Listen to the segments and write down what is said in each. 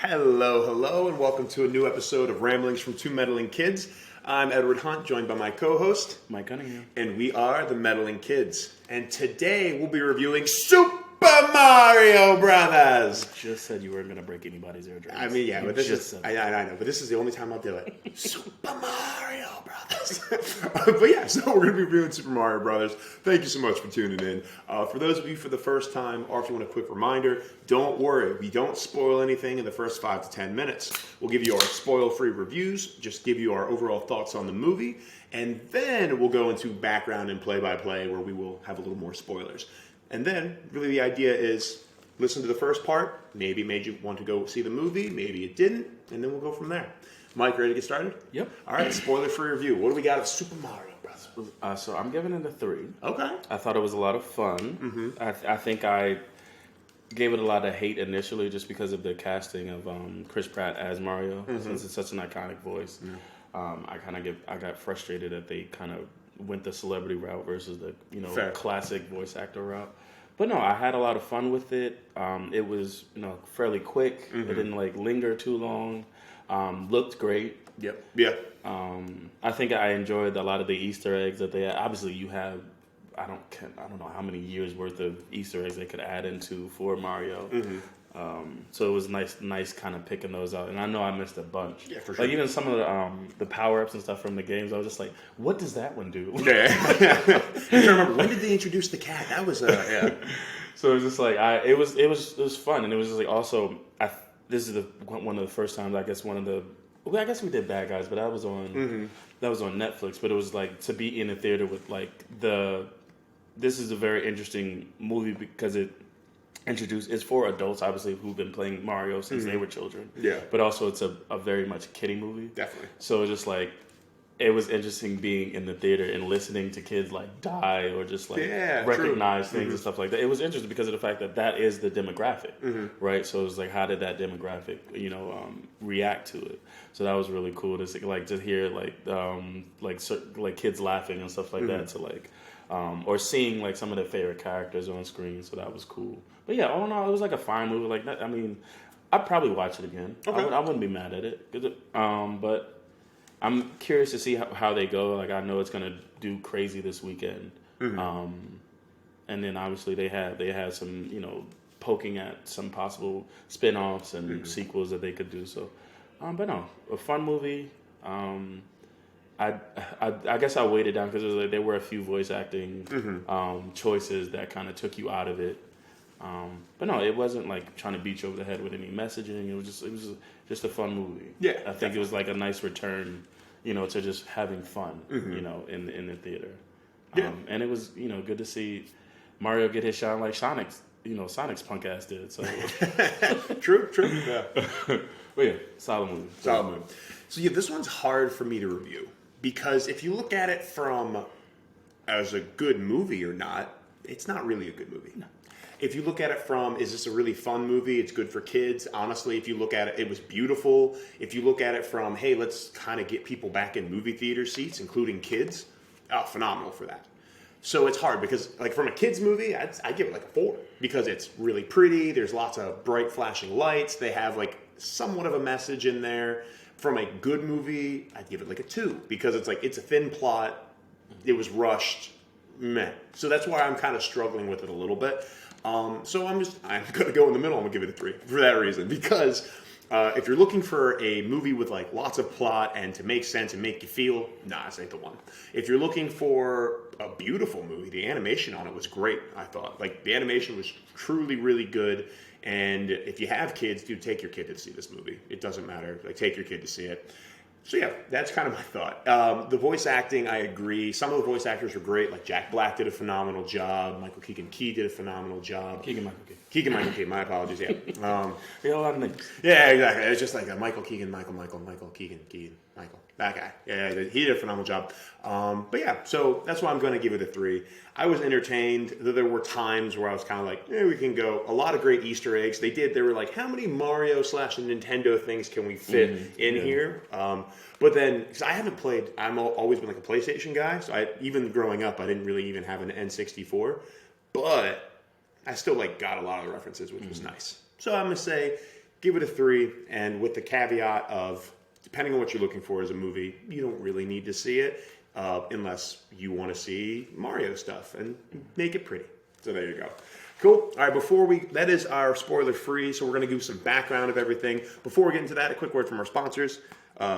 Hello, and welcome to a new episode of Ramblings from Two Meddling Kids. I'm Edward Hunt, joined by my co-host, Mike Cunningham. and we are the Meddling Kids. And today we'll be reviewing Super Mario Brothers. You just said you weren't going to break anybody's eardrums. I mean, yeah, you but this just is, said I know, but this is the only time I'll do it. Super Mario Brothers. But yeah, so we're going to be reviewing Super Mario Brothers. Thank you so much for tuning in. For those of you for the first time, or if you want a quick reminder, don't worry, we don't spoil anything in the first 5 to 10 minutes. We'll give you our spoil-free reviews, just give you our overall thoughts on the movie, and then we'll go into background and play-by-play where we will have a little more spoilers. And then, really the idea is, listen to the first part, maybe made you want to go see the movie, maybe it didn't, and then we'll go from there. Mike, ready to get started? Yep. All right, spoiler-free review. What do we got of Super Mario Brothers? So I'm giving it a 3. Okay. I thought it was a lot of fun. Mm-hmm. I think I gave it a lot of hate initially just because of the casting of Chris Pratt as Mario, since it's such an iconic voice. I got frustrated that they kind of went the celebrity route versus the classic voice actor route. But no, I had a lot of fun with it. It was fairly quick. It didn't linger too long. Looked great. Yep. Yeah. I think I enjoyed a lot of the Easter eggs that they had. Obviously, you have I don't know how many years worth of Easter eggs they could add into for Mario. So it was nice kind of picking those out. And I know I missed a bunch. Yeah, for sure. Like even some of the power-ups and stuff from the games, I was just like, what does that one do? Yeah. I'm trying to remember, when did they introduce the cat? That was, yeah. So it was just like, it was fun. And it was just like also, this is one of the first times, I guess I guess we did Bad Guys, but that was on Netflix. But it was like to be in a theater with this is a very interesting movie because it's for adults, obviously, who've been playing Mario since they were children. Yeah. But also it's a very much kiddie movie. Definitely. So it's just like, it was interesting being in the theater and listening to kids die or just recognize things and stuff like that. It was interesting because of the fact that is the demographic, right? So it was like, how did that demographic, react to it? So that was really cool to see, to hear kids laughing and stuff like that. To or seeing some of their favorite characters on screen. So that was cool. But yeah, all in all, it was a fine movie. I mean, I'd probably watch it again. Okay. I wouldn't be mad at it. But I'm curious to see how they go. I know it's gonna do crazy this weekend. And then obviously they had some poking at some possible spin-offs and sequels that they could do. So, but no, a fun movie. I guess I weighted down because there were a few voice acting choices that kind of took you out of it. But no, it wasn't trying to beat you over the head with any messaging. It was just a fun movie. Yeah, I think it was a nice return, to just having fun, in the theater. Yeah. And it was good to see Mario get his shine like Sonic's punk ass did. So True. Yeah. But yeah, solid movie. So yeah, this one's hard for me to review because if you look at it from as a good movie or not, it's not really a good movie. No. If you look at it from, is this a really fun movie? It's good for kids. Honestly, if you look at it, it was beautiful. If you look at it from, hey, let's kind of get people back in movie theater seats, including kids, phenomenal for that. So it's hard because, from a kid's movie, I'd give it a 4 because it's really pretty. There's lots of bright flashing lights. They have, somewhat of a message in there. From a good movie, I'd give it a 2 because it's a thin plot. It was rushed. Meh. So that's why I'm kind of struggling with it a little bit. So I'm going to go in the middle. I'm going to give it a 3 for that reason. Because if you're looking for a movie with lots of plot and to make sense and make you feel, nah, this ain't the one. If you're looking for a beautiful movie, the animation on it was great, I thought. The animation was truly, really good. And if you have kids, dude, take your kid to see this movie. It doesn't matter. Take your kid to see it. So yeah, that's kind of my thought. The voice acting, I agree. Some of the voice actors were great. Jack Black did a phenomenal job. Michael Keegan-Key did a phenomenal job. Keegan-Michael Key, my apologies, yeah. We got a lot of names. Yeah, exactly. It's just Michael Keegan, Michael Keegan, Michael. That guy. Yeah, he did a phenomenal job. But yeah, so that's why I'm going to give it a 3. I was entertained. There were times where I was kind of we can go. A lot of great Easter eggs. They were how many Mario / Nintendo things can we fit in here? But then, because I haven't played, I've always been a PlayStation guy. So even growing up, I didn't really even have an N64. But I still got a lot of the references, which was nice. So I'm going to say give it a 3, and with the caveat of, depending on what you're looking for as a movie, you don't really need to see it unless you want to see Mario stuff and make it pretty. So there you go. Cool. All right, that is our spoiler free, so we're going to give some background of everything. Before we get into that, a quick word from our sponsors,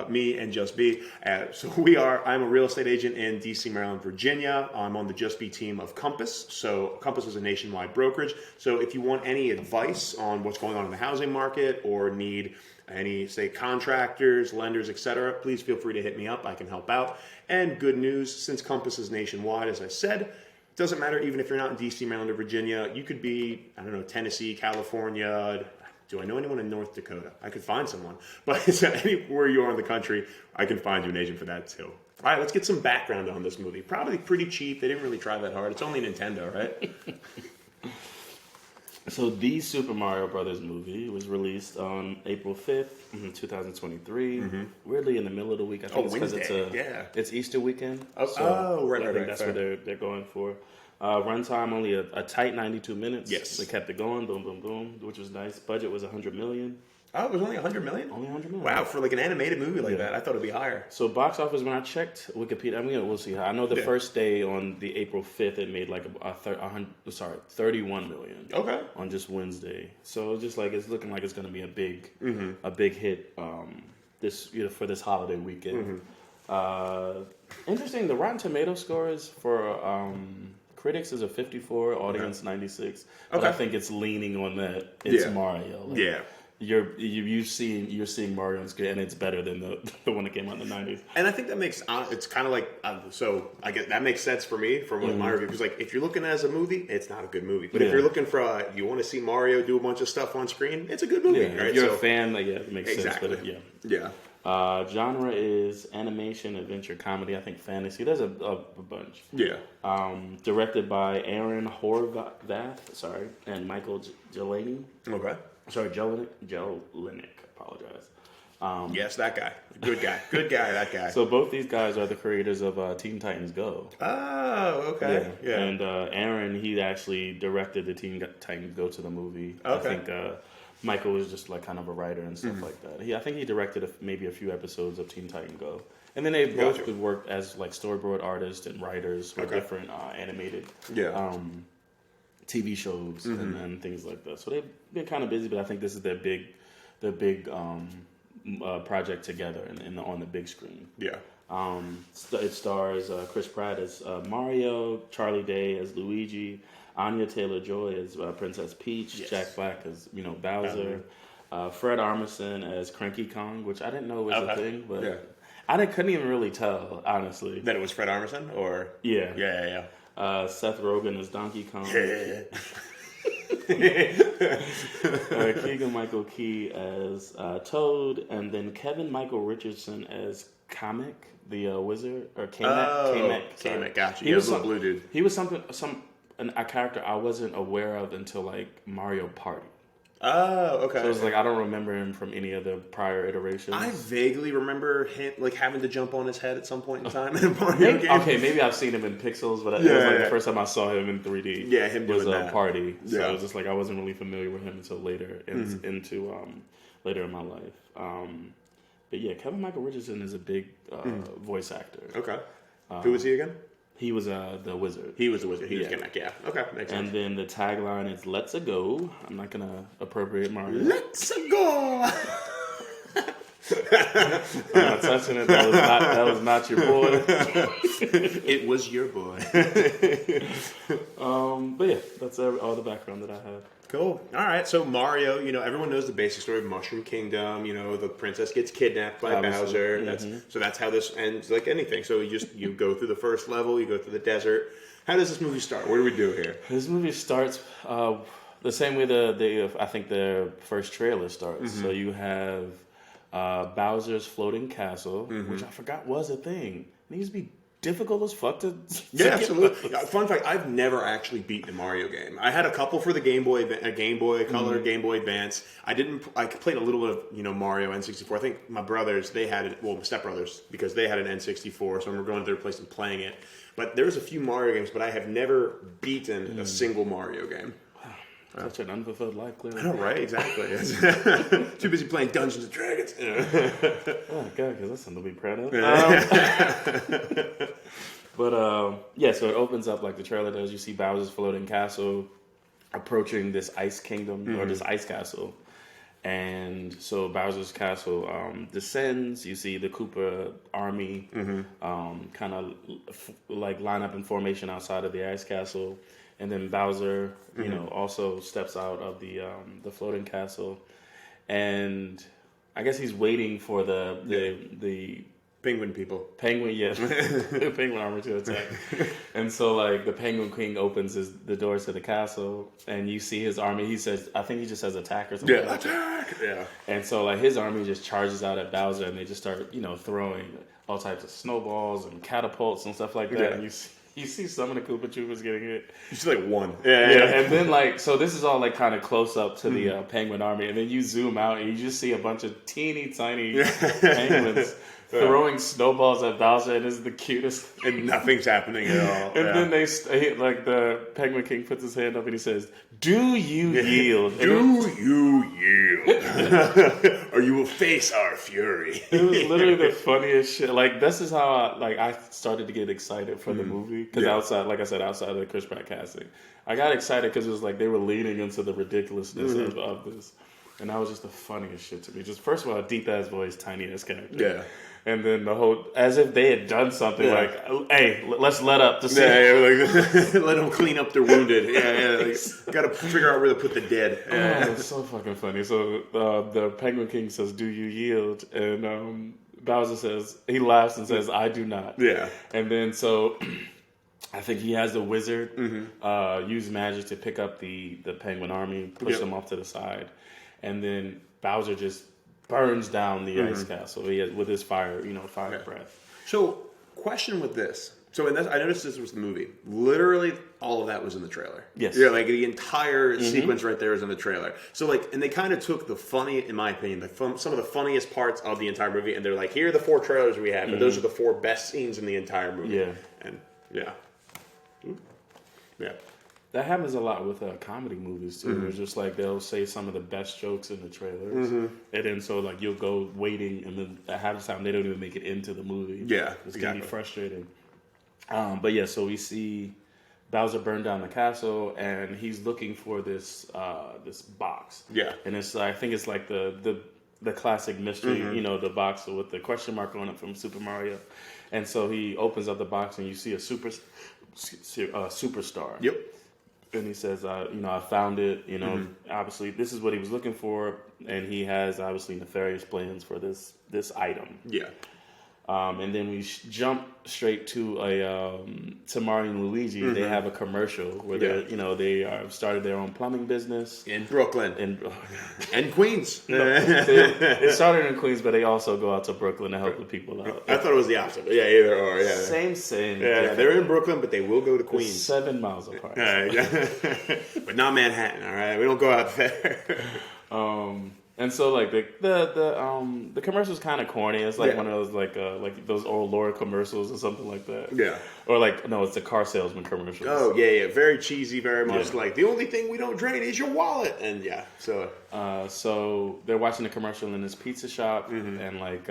me and Just Be. I'm a real estate agent in DC, Maryland, Virginia. I'm on the Just Be team of Compass. So Compass is a nationwide brokerage. So if you want any advice on what's going on in the housing market or need any, say, contractors, lenders, etc., please feel free to hit me up. I can help out. And good news, since Compass is nationwide, as I said, it doesn't matter even if you're not in DC, Maryland, or Virginia. You could be, I don't know, Tennessee, California. Do I know anyone in North Dakota? I could find someone. But anywhere you are in the country, I can find you an agent for that too. All right, let's get some background on this movie. Probably pretty cheap. They didn't really try that hard. It's only Nintendo, right? So the Super Mario Brothers movie was released on April 5th, 2023. Weirdly in the middle of the week. I think it's because it's Easter weekend. So right. I think that's what they're going for. Runtime only a tight 92 minutes. Yes. They kept it going, boom, boom, boom, which was nice. Budget was $100 million. Oh, it was only $100 million? Only $100 million. Wow, for like an animated movie like that, I thought it'd be higher. So box office, when I checked Wikipedia, I mean, we'll see. I know the first day on the April 5th, it made like 31 million. Okay. On just Wednesday. So just like it's looking like it's going to be a big hit for this holiday weekend. Interesting. The Rotten Tomato scores for critics is a 54, audience 96. But I think it's leaning on that. It's Mario. Like, you're seeing Mario on screen, and it's better than the one that came out in the 90s. And I think that makes it's kind of like so I guess that makes sense for me from my review, because like if you're looking as a movie, it's not a good movie. But if you're looking for you want to see Mario do a bunch of stuff on screen, it's a good movie. Right? If you're a fan, it makes sense. But genre is animation, adventure, comedy. I think fantasy. There's a bunch. Directed by Aaron Horvath, and Michael Jelenic. Okay. Sorry, Jelenic. Apologize. Yes, that guy. Good guy. Good guy, that guy. So both these guys are the creators of Teen Titans Go. Oh, okay. Yeah. And Aaron, he actually directed the Teen Titans Go to the movie. Okay. I think Michael was just like kind of a writer and stuff like that. I think he directed maybe a few episodes of Teen Titans Go. And then they both worked as like storyboard artists and writers for different animated TV shows and things like that. So they've been kind of busy, but I think this is their big project together on the big screen. Yeah. It stars Chris Pratt as Mario, Charlie Day as Luigi, Anya Taylor-Joy as Princess Peach, Jack Black as Bowser, Fred Armisen as Cranky Kong, which I didn't know was a thing, but I couldn't even really tell, honestly. That it was Fred Armisen, or yeah. Seth Rogen as Donkey Kong. Keegan-Michael Key as Toad, and then Kevin Michael Richardson as Kamek, the wizard, or Kamek. Kamek, gotcha. He was a blue dude. He was a character I wasn't aware of until like Mario Party. Oh, okay. So it's like I don't remember him from any of the prior iterations. I vaguely remember him like having to jump on his head at some point in time in a Mario game. Okay, maybe I've seen him in pixels, but it was like the first time I saw him in 3D. Yeah, him was doing a Party. So it was just like I wasn't really familiar with him until later later in my life. But yeah, Kevin Michael Richardson is a big voice actor. Okay. Who was he again? He was the wizard. He was the wizard. He was Kamek, yeah. Okay, makes sense. And then the tagline is "Let's go." I'm not gonna appropriate Mario. Let's go. I'm not touching it. That was not your boy. It was your boy. But yeah, that's all the background that I have. Cool. All right. So Mario, everyone knows the basic story of Mushroom Kingdom. The princess gets kidnapped by Bowser. That's how this ends. Like anything. So you go through the first level. You go through the desert. How does this movie start? What do we do here? This movie starts the same way I think the first trailer starts. So you have Bowser's floating castle, which I forgot was a thing. It needs to be difficult as fuck to absolutely. Fun fact: I've never actually beaten a Mario game. I had a couple for the Game Boy Color, Game Boy Advance. I played a little bit of Mario N64. I think my brothers my stepbrothers, because they had an N64, so we're going to their place and playing it. But there's a few Mario games, but I have never beaten a single Mario game. Such an unfulfilled life, clearly. I know, right? Exactly. Too busy playing Dungeons and Dragons. Oh, God, because that's something to be proud of. But, yeah, so it opens up like the trailer does. You see Bowser's floating castle approaching this ice kingdom, or this ice castle. And so Bowser's castle descends. You see the Koopa army kind of like line up in formation outside of the ice castle. And then Bowser, you know, also steps out of the floating castle, and I guess he's waiting for the Penguin people. Penguin, yeah, the penguin army to attack. And so, like, the Penguin King opens the doors to the castle, and you see his army. He says, I think he just says attack or something. Yeah, attack. Yeah. And so, like, his army just charges out at Bowser, and they just start, you know, throwing all types of snowballs and catapults and stuff like that. Yeah. And you see some of the Koopa Troopers getting hit. You see like one. Yeah. And then, like, so this is all, like, kind of close up to the Penguin army. And then you zoom out and you just see a bunch of teeny tiny penguins throwing snowballs at Bowser. And it's the cutest. And nothing's happening at all. And then like, the Penguin King puts his hand up and he says, "Do you yield? Do you yield? Or you will face our fury." It was literally the funniest shit. Like, this is how I started to get excited for the movie. Because outside of the Chris Pratt casting, I got excited because it was like they were leaning into the ridiculousness of this. And that was just the funniest shit to me. Just, first of all, a deep-ass voice, tiny-ass character. Yeah. And then the whole, as if they had done something like, hey, let's let up the scene. Like, let them clean up their wounded. Like, got to figure out where to put the dead. It's so fucking funny. So the Penguin King says, "Do you yield?" And Bowser says, he laughs and says, "I do not." Yeah. And then so I think he has the wizard use magic to pick up the Penguin army, push them off to the side. And then Bowser just burns down the ice castle with his fire breath. So, question with this. So, I noticed this was the movie. Literally, all of that was in the trailer. Yes. Yeah, like the entire sequence right there is in the trailer. So, like, and they kind of took the funny, in my opinion, some of the funniest parts of the entire movie, and they're like, here are the 4 trailers we have, and those are the 4 best scenes in the entire movie. Yeah. And, yeah. Yeah. That happens a lot with comedy movies too. It's just like they'll say some of the best jokes in the trailers, and then so like you'll go waiting, and then at half the time they don't even make it into the movie. Yeah, it's gonna be frustrating. But yeah, so we see Bowser burn down the castle, and he's looking for this box. Yeah, and it's I think it's like the classic mystery, you know, the box with the question mark on it from Super Mario. And so he opens up the box, and you see a superstar. Yep. And he says, I found it. You know, obviously this is what he was looking for, and he has obviously nefarious plans for this item. Yeah. And then we jump straight to Mario and Luigi. They have a commercial where they started their own plumbing business in Brooklyn and Queens. It started in Queens, but they also go out to Brooklyn to help the people out. I thought it was the opposite. But yeah, either or. Yeah. Same. Yeah, they're in Brooklyn, but they will go to Queens. 7 miles apart. But not Manhattan. All right, we don't go out there. And so like the commercial's kind of corny. It's like one of those like those old Laura commercials or something like that. Yeah. Or like no, it's the car salesman commercials. Oh yeah, very cheesy, very much like the only thing we don't drain is your wallet. And so they're watching the commercial in this pizza shop, and like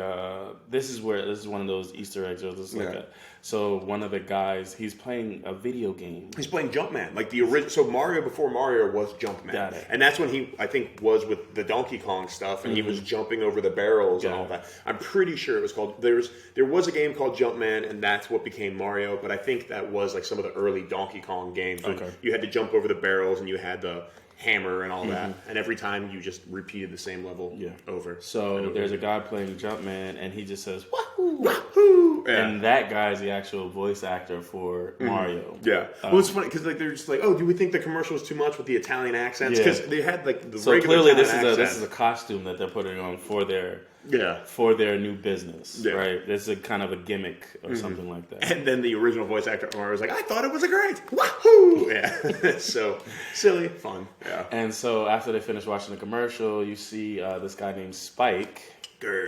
this is one of those Easter eggs or this like that. So one of the guys, he's playing a video game. He's playing Jumpman, like the original. So Mario before Mario was Jumpman. Got it. And that's when he, I think, was with the Donkey Kong stuff, and he was jumping over the barrels and all that. I'm pretty sure it was called. There was a game called Jumpman, and that's what became Mario. But I think that was like some of the early Donkey Kong games. When you had to jump over the barrels, and you had the hammer and all that, and every time you just repeated the same level over. So there's a guy playing Jumpman, and he just says "Wahoo!" Wahoo! Yeah. And that guy's the actual voice actor for Mario. Yeah. Well, it's funny because like they're just like, oh, do we think the commercial is too much with the Italian accents? Because they had like the so regular clearly Italian this is a costume that they're putting on for their new business, right? This is a kind of a gimmick or something like that. And then the original voice actor Mario was like, I thought it was a great wahoo! Yeah. So silly, fun. Yeah. And so after they finish watching the commercial, you see this guy named Spike.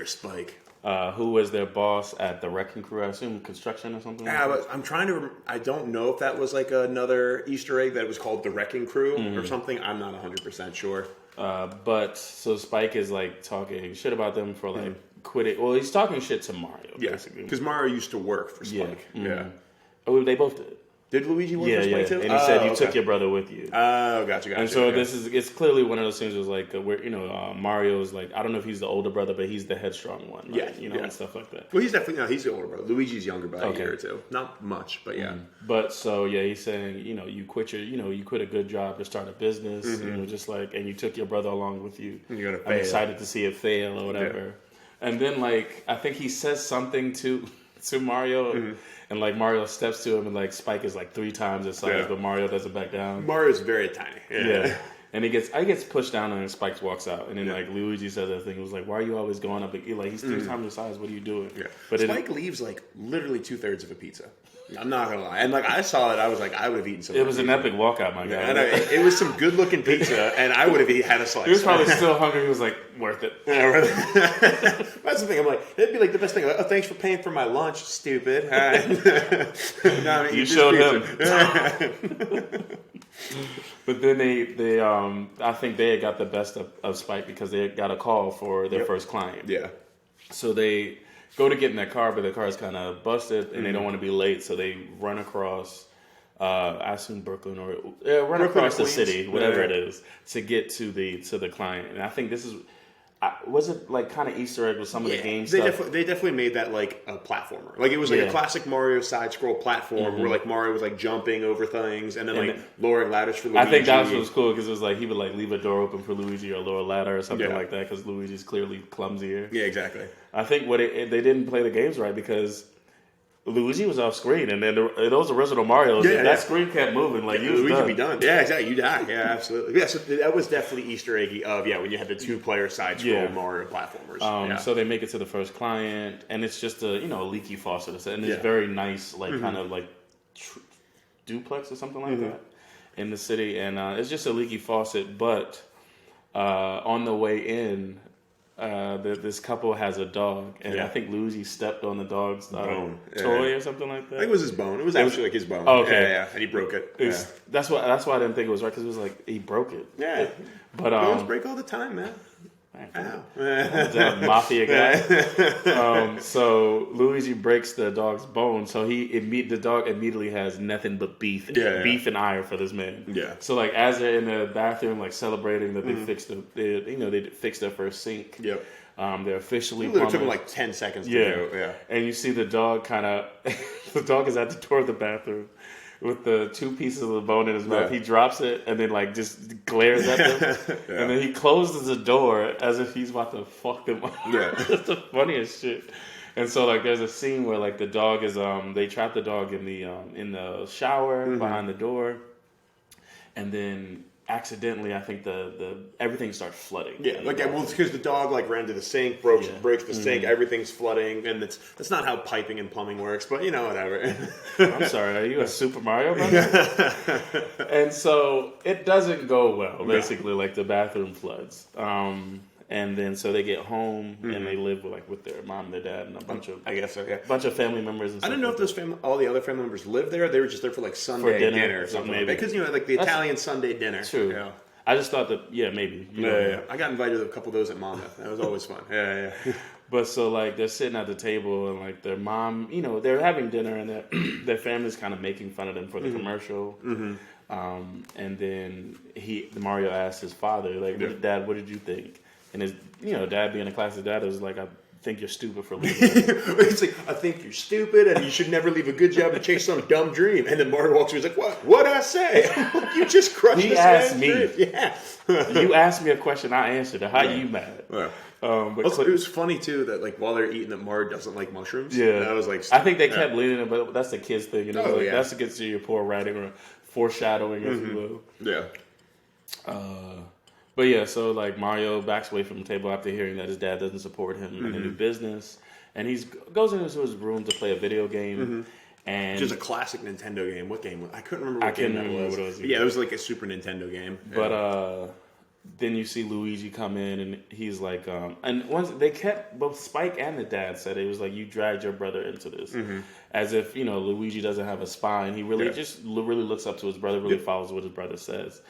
Spike. who was their boss at the Wrecking Crew. I assume construction or something. Yeah, but I'm trying to. I don't know if that was like another Easter egg that was called the Wrecking Crew or something. I'm not 100% sure. But so Spike is like talking shit about them for like quitting. Well, he's talking shit to Mario, basically. Because Mario used to work for Spike. Yeah. Oh, they both did. Did Luigi work for Spike too? And he said you took your brother with you. Oh, gotcha. And so it's clearly one of those things was like where Mario's like, I don't know if he's the older brother, but he's the headstrong one, right? And stuff like that. Well, he's definitely he's the older brother. Luigi's younger by a year or two, not much, but yeah. But so he's saying you quit you quit a good job to start a business, just like, and you took your brother along with you. And you're gonna fail. I'm excited to see it fail or whatever. And then like I think he says something to Mario. And like Mario steps to him, and like Spike is like 3 times his size, but Mario doesn't back down. Mario's very tiny. Yeah. And he gets pushed down, and Spike walks out. And then like Luigi says that thing. He was like, "Why are you always going up? Like he's 3 times his size. What are you doing?" Yeah. But Spike leaves like literally 2/3 of a pizza. I'm not gonna lie. And like I saw it, I was like, I would have eaten some. It was an epic walkout, my guy. And it was some good looking pizza, and I would have had a slice. He was probably still hungry. He was like, worth it. That's the thing. I'm like, it'd be like the best thing. Like, oh, thanks for paying for my lunch, stupid. No, you showed him. But then they I think they had got the best of Spike because they got a call for their first client. Yeah. So they go to get in their car, but the car is kind of busted, and they don't want to be late, so they run across, I assume Brooklyn or run across the city, whatever it is, to get to the client. And I think this is. Was it like kind of Easter egg with some of the game stuff? They definitely made that like a platformer. Like it was like a classic Mario side scroll platform where like Mario was like jumping over things and then like lowering ladders for Luigi. I think that was cool because it was like he would like leave a door open for Luigi or lower a ladder or something like that because Luigi's clearly clumsier. Yeah, exactly. I think they didn't play the games right because Luigi was off screen, and then those original Marios, that screen kept moving. Like Luigi be done. Yeah, exactly. You die. Yeah, absolutely. Yeah, so that was definitely Easter eggy of when you had the 2-player side scroll Mario platformers. So they make it to the first client, and it's just a leaky faucet, and it's very nice, like kind of like duplex or something like that in the city, and it's just a leaky faucet. But on the way in. This couple has a dog, and I think Luigi stepped on the dog's toy or something like that. I think it was his bone. It was actually like his bone. Oh, okay. Yeah, and he broke it. That's why I didn't think it was right because it was like he broke it. Yeah, but bones break all the time, man. Ow. Mafia guy. So Luigi breaks the dog's bone, so the dog immediately has nothing but beef and ire for this man. Yeah. So like as they're in the bathroom, like celebrating that they fixed they fixed their first sink. Yep. They're officially. It took them like 10 seconds to do. Yeah. And you see the dog the dog is at the door of the bathroom. With the 2 pieces of the bone in his mouth, he drops it and then like just glares at them, and then he closes the door as if he's about to fuck them up. Yeah, that's the funniest shit. And so like there's a scene where like the dog is they trap the dog in the shower behind the door, and then accidentally I think the everything starts flooding. Yeah, like well, it's because the dog like ran to the sink, breaks the sink, everything's flooding, and that's not how piping and plumbing works. But whatever. I'm sorry, are you a Super Mario brother? And so it doesn't go well. Basically, like the bathroom floods. And then so they get home and they live with their mom, their dad, and a bunch of bunch of family members. And I didn't know if all the other family members lived there. They were just there for like Sunday dinner or something. Maybe because like the Italian Sunday dinner. True. Yeah. I just thought that maybe. I got invited to a couple of those at Monmouth. That was always fun. Yeah. But so like they're sitting at the table and like their mom, they're having dinner and their family's kind of making fun of them for the commercial. And then Mario asked his father, like, Dad, what did you think? And his, dad being a classic dad was like, I think you're stupid for leaving. He's like, I think you're stupid and you should never leave a good job to chase some dumb dream. And then Mario walks away, he's like, what? What'd I say? You just crushed this man's dream. Yeah. You asked me a question, I answered it. How are you mad? Yeah. But also, it was funny too that like while they're eating, that Mario doesn't like mushrooms. Yeah, that was like. I think they kept leading it, but that's the kids thing. That's against your poor writing or foreshadowing, if you will. Yeah. But yeah, so like Mario backs away from the table after hearing that his dad doesn't support him in a new business, and he goes into his room to play a video game. And just a classic Nintendo game. What game? I couldn't remember what game that was. What it was. Yeah, it was like a Super Nintendo game. But then you see Luigi come in, and he's like, and once they kept, both Spike and the dad said it was like, you dragged your brother into this, as if Luigi doesn't have a spine. He really really looks up to his brother, really follows what his brother says.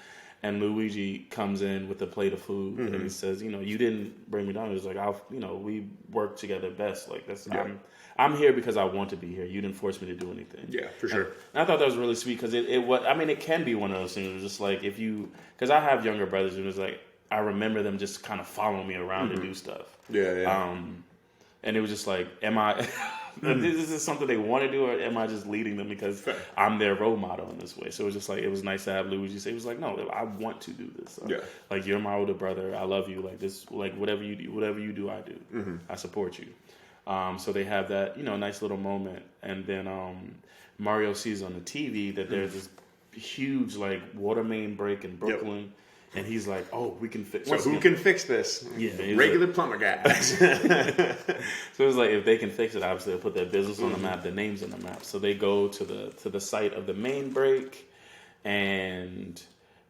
And Luigi comes in with a plate of food, and he says, you didn't bring me down. He was like, we work together best. Like that's I'm here because I want to be here. You didn't force me to do anything. Yeah, for sure. And I thought that was really sweet because it can be one of those things. It was just like because I have younger brothers, and it was like I remember them just kind of following me around to do stuff. Yeah. And it was just like, am I? This is something they want to do, or am I just leading them because I'm their role model in this way? So it was just like, it was nice to have Luigi say, he was like, no, I want to do this. Like, you're my older brother. I love you. Like this, like whatever you do, I do. I support you. So they have that, nice little moment. And then Mario sees on the TV that there's this huge like water main break in Brooklyn. And he's like, "Oh, we can fix." So who can fix this? Yeah, regular plumber guys. So it was like, if they can fix it, obviously they'll put their business on the map, their names on the map. So they go to the site of the main break, and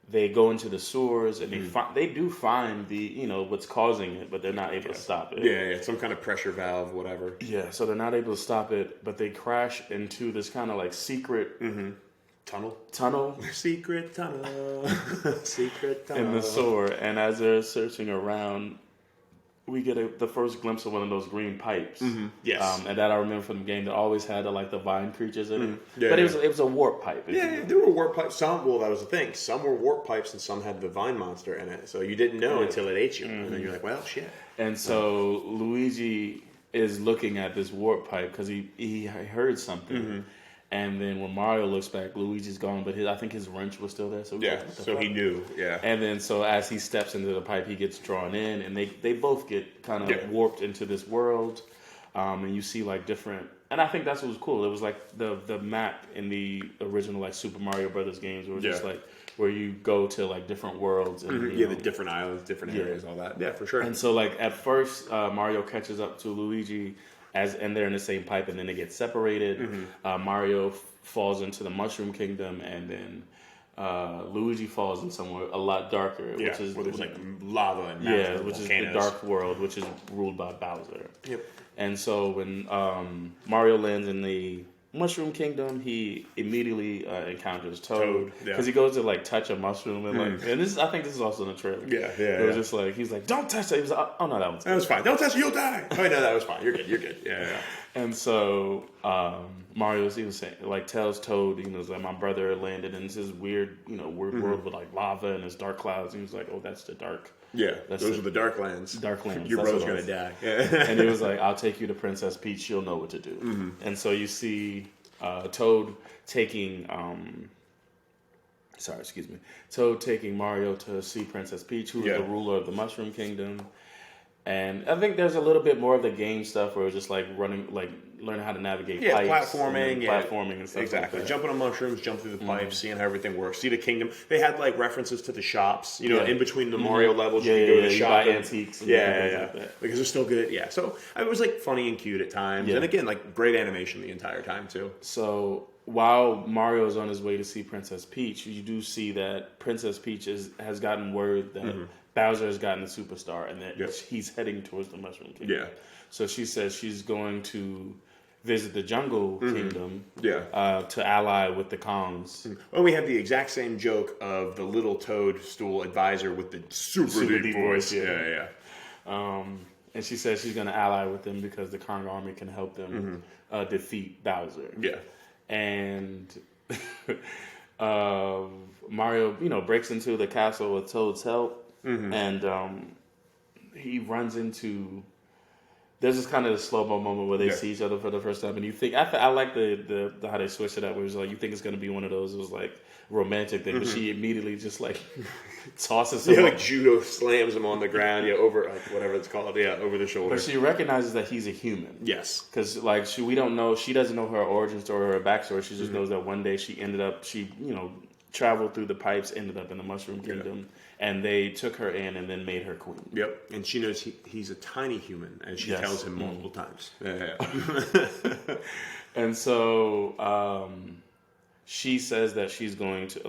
they go into the sewers, and they do find the what's causing it, but they're not able to stop it. Yeah, some kind of pressure valve, whatever. Yeah, so they're not able to stop it, but they crash into this kind of like secret. Tunnel. Secret tunnel. Secret tunnel. In the sewer. And as they're searching around, we get the first glimpse of one of those green pipes. Yes. And that I remember from the game that always had the vine creatures in it. Yeah, but it was a warp pipe. There were warp pipes. That was the thing. Some were warp pipes and some had the vine monster in it. So you didn't know until it ate you. And then you're like, well, shit. And so Luigi is looking at this warp pipe because he heard something. And then when Mario looks back, Luigi's gone, but I think his wrench was still there. So he knew. Yeah. And then so as he steps into the pipe, he gets drawn in, and they both get kind of warped into this world. And you see like different, and I think that's what was cool. It was like the map in the original like Super Mario Brothers games, where it was just like where you go to like different worlds and the different islands, different areas, all that. Yeah, for sure. And so like at first, Mario catches up to Luigi. And they're in the same pipe, and then they get separated. Mario falls into the Mushroom Kingdom, and then Luigi falls in somewhere a lot darker, which is where there's like lava and mountains, which volcanoes. is the Dark World, which is ruled by Bowser. Yep. And so when Mario lands in the Mushroom Kingdom, he immediately encounters Toad because he goes to like touch a mushroom and and I think this is also in the trailer. It was just like he's like, "Don't touch that." He was like, "Oh no, that was fine. Don't touch it, you'll die." Oh no, that was fine. You're good. Yeah. And so Mario's even saying, like, tells Toad, like, my brother landed in this weird, world with like lava and this dark clouds. And he was like, "Oh, that's the dark." Yeah, those are the dark lands. Dark lands. Your brother's gonna die. And he was like, "I'll take you to Princess Peach. She'll know what to do." And so you see Toad taking, Toad taking Mario to see Princess Peach, who is the ruler of the Mushroom Kingdom. And I think there's a little bit more of the game stuff where it's just like learning how to navigate pipes, platforming and stuff. Exactly. Like that. Jumping on mushrooms, jump through the pipes, seeing how everything works. See the kingdom. They had like references to the shops. In between the Mario levels, you can go to the shop. Buy antiques. And like that. Because they're still good. So it was like funny and cute at times, and again like great animation the entire time too. So while Mario is on his way to see Princess Peach, you do see that Princess Peach has gotten word that Bowser has gotten a superstar and that he's heading towards the Mushroom Kingdom. Yeah. So she says she's going to visit the Jungle Kingdom to ally with the Kongs. Well, we have the exact same joke of the little Toadstool advisor with the super deep voice. Yeah. And she says she's going to ally with them because the Kong army can help them defeat Bowser. Yeah. And Mario, breaks into the castle with Toad's help. And he runs into. There's this kind of slow-mo moment where they see each other for the first time, and you think I like the how they switched it up. Where it's like you think it's going to be one of those. It was like romantic thing, but she immediately just like tosses him. Like judo slams him on the ground. Over like whatever it's called. Over the shoulder. But she recognizes that he's a human. Yes, because like we don't know. She doesn't know her origin story or her backstory. She just knows that one day she traveled through the pipes, ended up in the Mushroom Kingdom. And they took her in and then made her queen. Yep. And she knows he's a tiny human, and she tells him multiple times. And so she says that she's going to,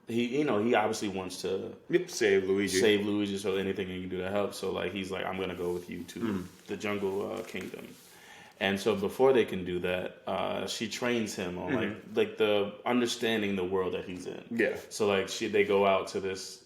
he obviously wants to save Luigi, so anything he can do to help. So like he's like, I'm gonna go with you to the jungle kingdom. And so before they can do that, she trains him on like the understanding the world that he's in. Yeah. So like they go out to this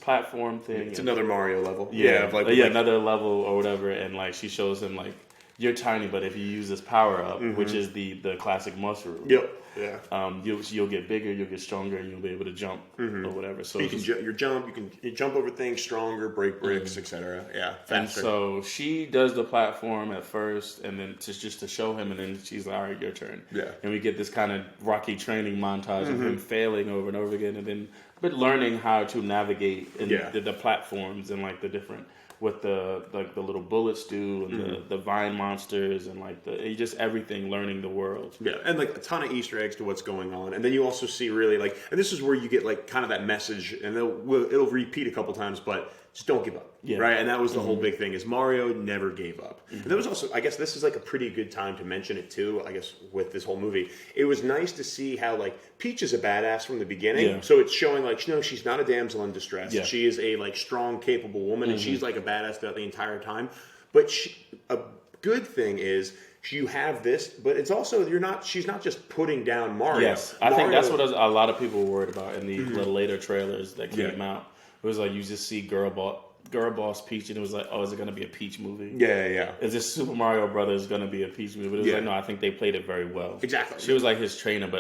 platform thing. It's another Mario level. Another level or whatever. And like she shows him like, you're tiny, but if you use this power up, which is the classic mushroom. Yep. Yeah. You'll get bigger, you'll get stronger, and you'll be able to jump or whatever. So you can jump over things stronger, break bricks, etc. Yeah, faster. And so she does the platform at first, and then just to show him, and then she's like, "All right, your turn." Yeah. And we get this kind of rocky training montage of him failing over and over again, and then learning how to navigate in the platforms and like the different. With the little bullets do and the vine monsters and like just everything, learning the world. Yeah, and like a ton of Easter eggs to what's going on, and then you also see really like, and this is where you get like kind of that message, and it'll repeat a couple times, but just don't give up, right? And that was the whole big thing is Mario never gave up. And there was also, I guess this is like a pretty good time to mention it too. I guess with this whole movie, it was nice to see how like Peach is a badass from the beginning. So it's showing like, no, she's not a damsel in distress. She is a like strong, capable woman, and she's like a badass throughout the entire time. But a good thing is you have this, but it's also she's not just putting down Mario. Yes, I think that's what a lot of people were worried about in the later trailers that came out. It was like you just see Girl Boss Peach, and it was like, oh, is it going to be a Peach movie? Yeah. Is this Super Mario Brothers going to be a Peach movie? But it was like, no, I think they played it very well. Exactly. She was like his trainer,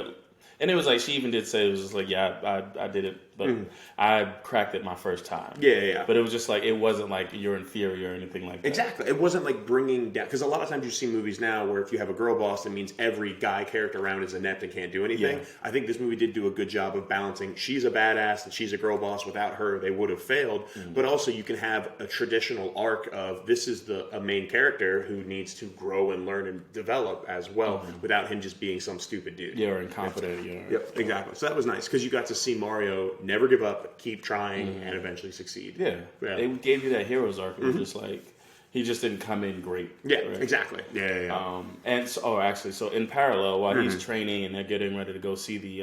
and it was like, she even did say, it was just like, yeah, I did it, but I cracked it my first time. Yeah. But it was just like, it wasn't like you're inferior or anything like that. Exactly. It wasn't like bringing down, because a lot of times you see movies now where if you have a girl boss, it means every guy character around is inept and can't do anything. I think this movie did do a good job of balancing, she's a badass and she's a girl boss. Without her, they would have failed. But also you can have a traditional arc of this is a main character who needs to grow and learn and develop as well without him just being some stupid dude. Yeah, or incompetent. Yep, exactly. So that was nice because you got to see Mario never give up, keep trying, and eventually succeed. Yeah. They gave you that hero's arc. It was just like, he just didn't come in great. Yeah, right? exactly. Yeah. And so, so in parallel, while he's training and they're getting ready to go see the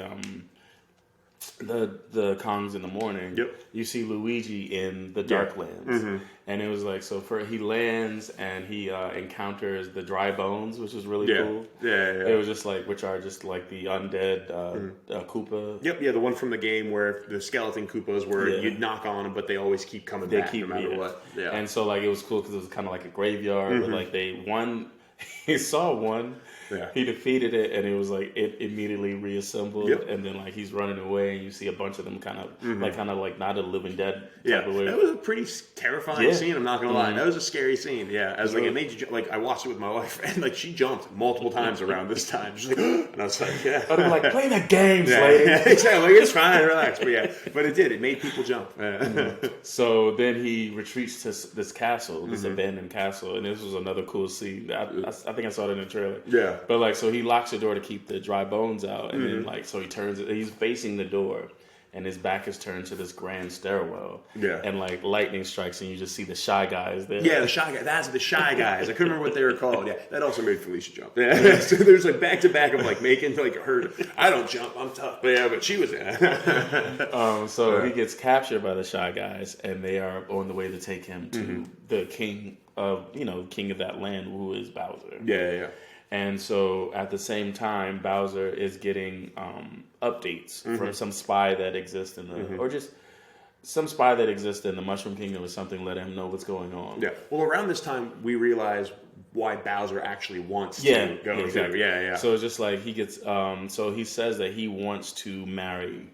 Kongs in the morning, you see Luigi in the Darklands. And it was like, he lands and he encounters the dry bones, which was really cool. It was just like, which are just like the undead Koopa. The one from the game where the skeleton Koopas where you'd knock on them, but they always keep coming back no matter what. Yeah. And so like, it was cool because it was kind of like a graveyard, but like he saw one. Yeah. He defeated it, and it was like it immediately reassembled, and then like he's running away, and you see a bunch of them kind of like not a Living Dead type of way. That was a pretty terrifying scene. I'm not gonna lie, that was a scary scene. Yeah, I was like, it made you like I watched it with my wife, and like she jumped multiple times around this time. She's like, and I was like, But I'm like, play the games, lady. Exactly. Like, it's fine, relax. But it did. It made people jump. So then he retreats to this castle, this abandoned castle, and this was another cool scene. I think I saw it in the trailer. Yeah. But like, so he locks the door to keep the dry bones out, and then like, so he's facing the door, and his back is turned to this grand stairwell. Yeah. And like lightning strikes, and you just see the Shy Guys there. Yeah, the Shy Guys. That's the Shy Guys. I couldn't remember what they were called. Yeah, that also made Felicia jump. Yeah. So there's like back to back of like making like her. I don't jump. I'm tough. But she was there. So he gets captured by the Shy Guys, and they are on the way to take him to the king of that land, who is Bowser. Yeah. And so at the same time, Bowser is getting updates from some spy that exists in the, or just some spy that exists in the Mushroom Kingdom or something, let him know what's going on. Yeah. Well, around this time, we realize why Bowser actually wants to go exactly. to. Yeah. So it's just like he gets, so he says that he wants to marry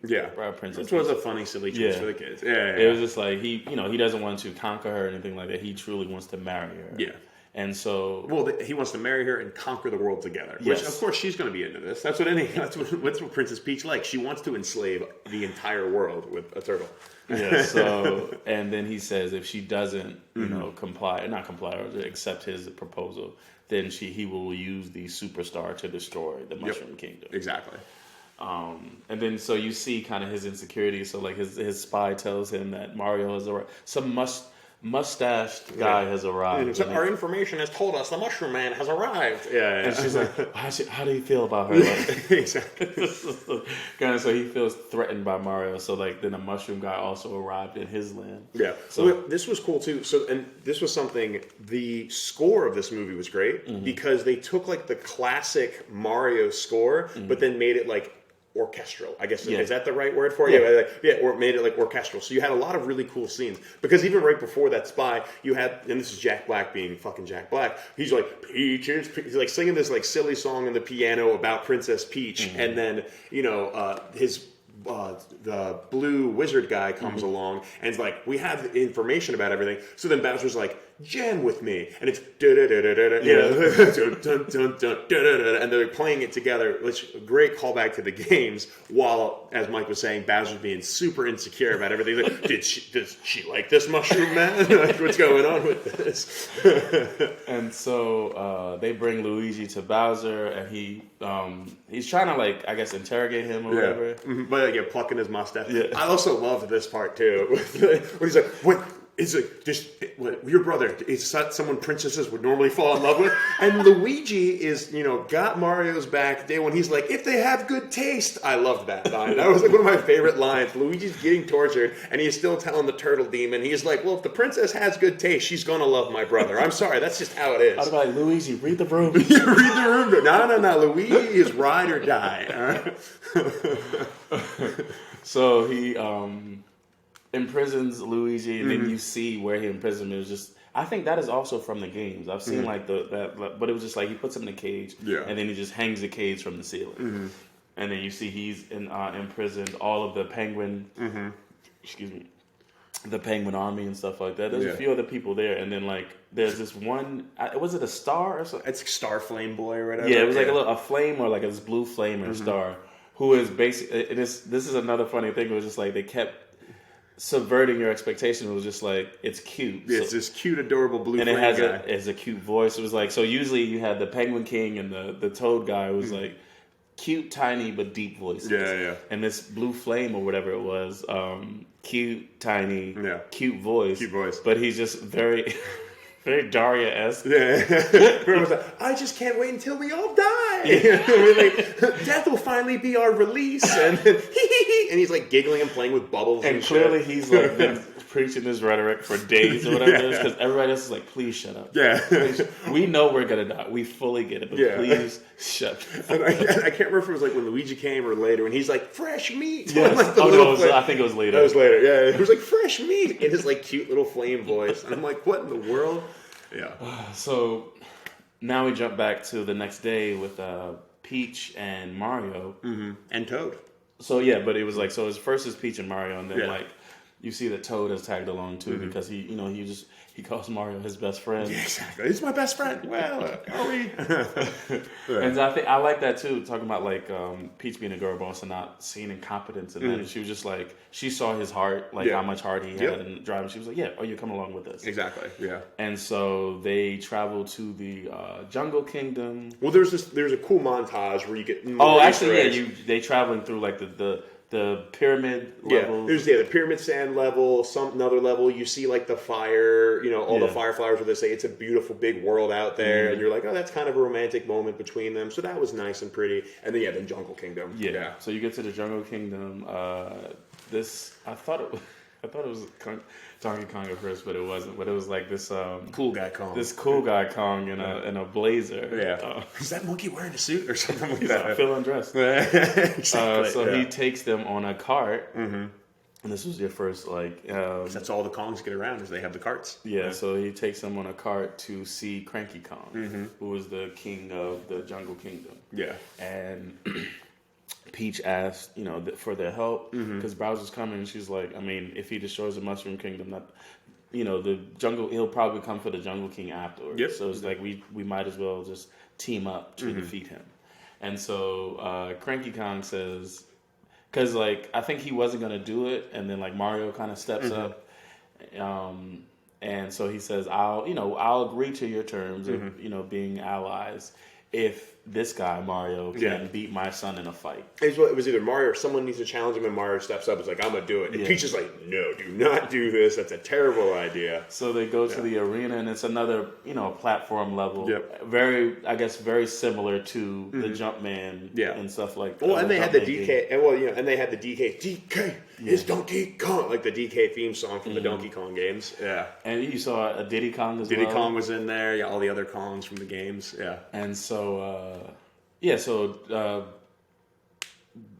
Princess. Which was a funny, silly choice for the kids. Yeah. It was just like, he doesn't want to conquer her or anything like that. He truly wants to marry her. Yeah. And so, he wants to marry her and conquer the world together. Which, of course, she's going to be into this. That's what Princess Peach likes. She wants to enslave the entire world with a turtle. Yeah. So, and then he says if she doesn't, not comply or accept his proposal, then he will use the superstar to destroy the Mushroom Kingdom. Exactly. And then so you see kind of his insecurity. So like his spy tells him that Mario has mustached guy has arrived. So our information has told us the Mushroom Man has arrived. Yeah. And she's like, how do you feel about her? Like, Exactly. So he feels threatened by Mario. So like then the mushroom guy also arrived in his land. Yeah. So well, this was cool too. So, and this was something. The score of this movie was great because they took like the classic Mario score, but then made it like orchestral. I guess is that the right word for it? Yeah, or made it like orchestral. So you had a lot of really cool scenes because even right before that spy, you had, and this is Jack Black being fucking Jack Black. He's like Peaches. He's like singing this like silly song on the piano about Princess Peach, and then his. The blue wizard guy comes along and is like, we have the information about everything. So then Bowser's like, jam with me, and it's and they're playing it together, which great callback to the games. While, as Mike was saying, Bowser's being super insecure about everything. Like, does she like this Mushroom Man? Like, what's going on with this? And so they bring Luigi to Bowser, and he's trying to like, I guess, interrogate him or whatever. But like, plucking his mustache. Yeah. I also loved this part too. When he's like, what? Is it just your brother? Is that someone princesses would normally fall in love with? And Luigi is, got Mario's back day when he's like, if they have good taste. I loved that line. That was like one of my favorite lines. Luigi's getting tortured, and he's still telling the turtle demon. He's like, well, if the princess has good taste, she's gonna love my brother. I'm sorry, that's just how it is. I was like, Luigi, read the room. Read the room. No. Luigi is ride or die. All right? So he imprisons Luigi, and then you see where he imprisoned him. It was just, I think that is also from the games. I've seen like but it was just like he puts him in a cage, and then he just hangs the cage from the ceiling, and then you see he's imprisoned all of the penguin, the penguin army and stuff like that. There's a few other people there, and then like there's this one. Was it a star or something? It's Star Flame Boy or whatever. Yeah, it was like a flame or like this blue flame or star. Who is basically this is another funny thing. It was just like they kept subverting your expectation. It was just like, it's cute. Yeah, it's this cute, adorable blue and flame it has guy. a cute voice. It was like, so usually you had the Penguin King and the Toad guy who was like cute, tiny, but deep voices. Yeah. And this blue flame or whatever it was, cute, tiny, cute voice. Cute voice. But he's just very... very Daria-esque. Yeah. I just can't wait until we all die. Death will finally be our release. And he's like giggling and playing with bubbles. And clearly he's like been preaching this rhetoric for days or whatever it is, because everybody else is like, please shut up. Yeah. We know we're going to die. We fully get it, but please shut up. I can't remember if it was like when Luigi came or later, and he's like, fresh meat. Yes. Like I think it was later. That was later, yeah. It was like, fresh meat in his like cute little flame voice. And I'm like, what in the world? Yeah. So now we jump back to the next day with Peach and Mario. And Toad. So yeah, but it was like, so first is Peach and Mario, and then like you see that Toad has tagged along too, because he calls Mario his best friend. Yeah, exactly. He's my best friend. Well, are we? And I think I like that too, talking about like Peach being a girl boss and not seeing incompetence in that. And she was just like, she saw his heart, like how much heart he had in driving. She was like, yeah, you come along with us. Exactly. Yeah. And so they travel to the Jungle Kingdom. Well, there's a cool montage where you get they traveling through like the pyramid levels. There's the pyramid sand level, another level. You see like the fire, all the fireflowers where they say it's a beautiful big world out there, and you're like, oh, that's kind of a romantic moment between them. So that was nice and pretty. And then the Jungle Kingdom. Yeah. So you get to the Jungle Kingdom. I thought it was Donkey Kong at first, but it wasn't. But it was like this cool guy Kong. This cool guy Kong in a blazer. Yeah. Is that monkey wearing a suit or something like that? I feel undressed. Exactly. He takes them on a cart. And this was your first that's all the Kongs get around is they have the carts. Yeah. So he takes them on a cart to see Cranky Kong, who was the king of the Jungle Kingdom. Yeah. And Peach asked, for their help because Bowser's coming. And she's like, I mean, if he destroys the Mushroom Kingdom, the jungle, he'll probably come for the Jungle King afterwards. Yep. So it's like we might as well just team up to defeat him. And so Cranky Kong says, because I think he wasn't gonna do it, and then Mario kind of steps up, and so he says, I'll agree to your terms of being allies if this guy Mario can beat my son in a fight. It was either Mario or someone needs to challenge him, and Mario steps up. It's like, I'm gonna do it. And Peach is like, no, do not do this. That's a terrible idea. So they go to the arena, and it's another platform level. Yep. Very similar to the Jumpman and stuff like that. Well, and they had the DK, and they had the DK is Donkey Kong, like the DK theme song from the Donkey Kong games. Yeah. And you saw a Diddy Kong as well. Diddy Kong was in there. Yeah, all the other Kongs from the games. Yeah. And so,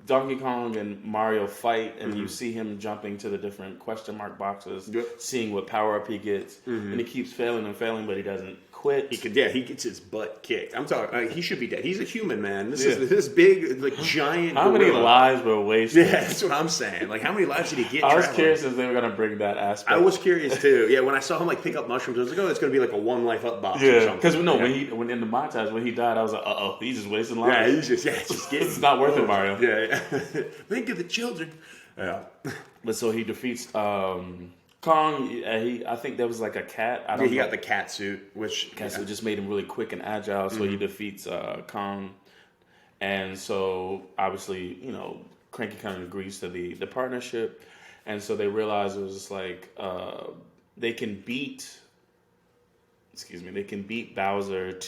Donkey Kong and Mario fight, and you see him jumping to the different question mark boxes, seeing what power up he gets, and he keeps failing and failing, but he doesn't quit. He gets his butt kicked. I'm talking. He should be dead. He's a human, man. This is this big, like giant. How many lives were wasted? Yeah, that's what I'm saying. Like, how many lives did he get? I was curious if they were gonna bring that aspect. I was curious too. Yeah, when I saw him like pick up mushrooms, I was like, oh, it's gonna be like a one life up box. Yeah, because when in the montage when he died, I was like, he's just wasting lives. Yeah, he's just it's not worth it, Mario. Yeah. Think of the children. Yeah. But so he defeats Kong. I think there was like a cat. He got the cat suit, which suit just made him really quick and agile. So he defeats Kong, and so obviously Cranky Kong agrees to the partnership, and so they realize it was just like they can beat Bowser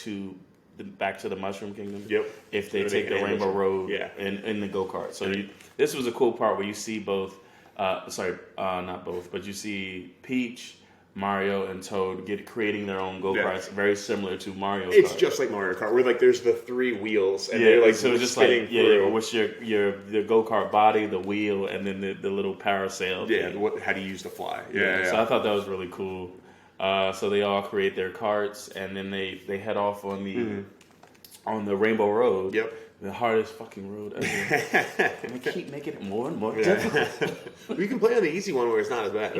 back to the Mushroom Kingdom. Yep. If they take the Rainbow Road in the go-kart. So this was a cool part where you see both, not both, but you see Peach, Mario, and Toad creating their own go-karts, very similar to Mario Kart. It's just like Mario Kart, where like there's the three wheels, and they're like so it's just like what's your go-kart body, the wheel, and then the little parasail. Yeah, how do you use to fly? Yeah. So I thought that was really cool. So they all create their carts, and then they head off on the Rainbow Road. Yep. The hardest fucking road ever. And they keep making it more and more difficult. We can play on the easy one where it's not as bad.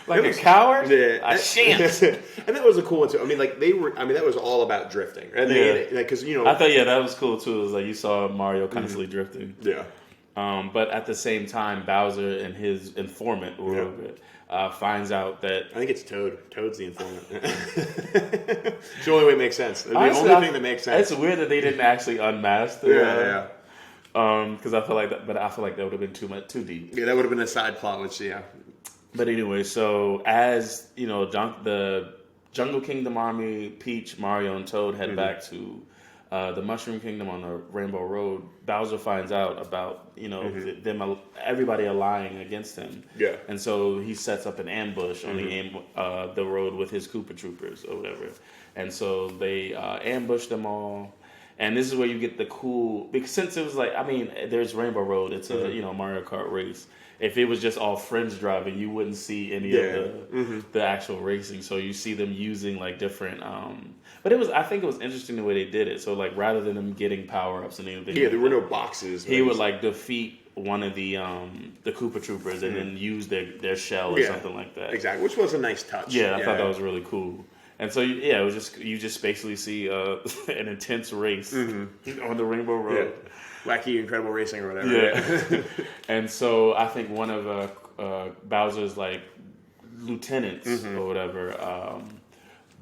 Like a coward? Yeah. I shan't. And that was a cool one too. I mean, like that was all about drifting. And because I thought that was cool too. It was like you saw Mario constantly drifting. Yeah. But at the same time, Bowser and his informant finds out that I think it's Toad. Toad's the informant. It's the only way it makes sense. The only thing that makes sense. It's weird that they didn't actually unmask the because I feel like that, but I feel like that would have been too deep. Yeah, that would have been a side plot, which But anyway, so as the Jungle Kingdom army, Peach, Mario, and Toad head back to the Mushroom Kingdom on the Rainbow Road, Bowser finds out about everybody allying against him. Yeah, and so he sets up an ambush on the road with his Koopa Troopers or whatever, and so they ambush them all. And this is where you get the cool, because since it was like, there's Rainbow Road, it's a Mario Kart race. If it was just all friends driving, you wouldn't see any of the actual racing. So you see them using like different. But I think it was interesting the way they did it. So like rather than them getting power ups and anything, there were no boxes. He would like defeat one of the Koopa Troopers and then use their shell or something like that. Exactly, which was a nice touch. Yeah, I thought that was really cool. And so it was just you basically see an intense race on the Rainbow Road. Yeah. Wacky Incredible Racing or whatever. Yeah. And so I think one of Bowser's like lieutenants or whatever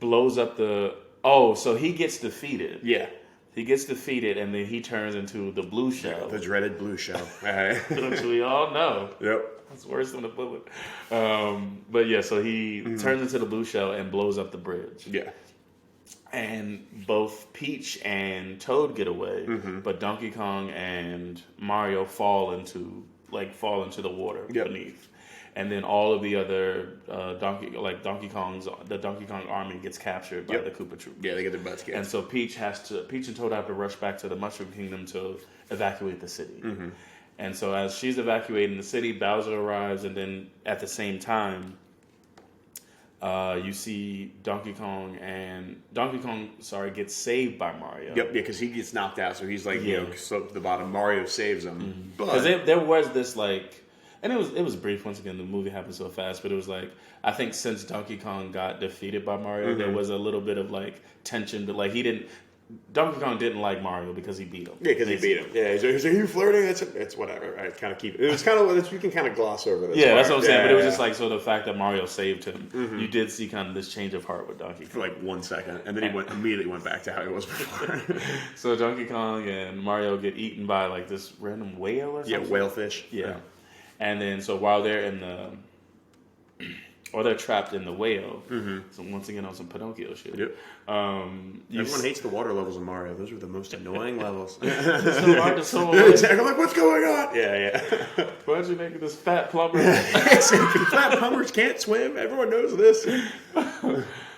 blows up so he gets defeated. Yeah. He gets defeated and then he turns into the blue shell. The dreaded blue shell. Which we all know. Yep. It's worse than a bullet. But yeah, so he turns into the blue shell and blows up the bridge. Yeah. And both Peach and Toad get away, but Donkey Kong and Mario fall into the water beneath. And then all of the other Donkey Kong army gets captured by the Koopa Troopers. Yeah, they get their butts kicked. And so Peach and Toad have to rush back to the Mushroom Kingdom to evacuate the city. And so as she's evacuating the city, Bowser arrives, and then at the same time, you see Donkey Kong gets saved by Mario. Yep, because he gets knocked out, so he's like, to the bottom. Mario saves him. Because there was this like, and it was brief. Once again, the movie happened so fast, but it was like I think since Donkey Kong got defeated by Mario, there was a little bit of like tension, but like he didn't. Donkey Kong didn't like Mario because he beat him. Yeah, because he beat him. Yeah, he's like, are you flirting? It's whatever. Right? Kind of keep it. It's kind of we can kind of gloss over this. Yeah, part. that's what I'm saying. Yeah, but it was yeah. just like so the fact that Mario saved him, you did see kind of this change of heart with Donkey Kong for like 1 second, and then he immediately went back to how he was before. So Donkey Kong and Mario get eaten by like this random whale or something. Yeah, whalefish. Yeah, and then so while they're in the or they're trapped in the whale. So once again on some Pinocchio shit. Yep. Everyone hates the water levels in Mario. Those are the most annoying levels. It's so hard to swim Yeah, away. exactly. I'm like, what's going on? Yeah. Why'd you make this fat plumber? Flat plumbers can't swim. Everyone knows this.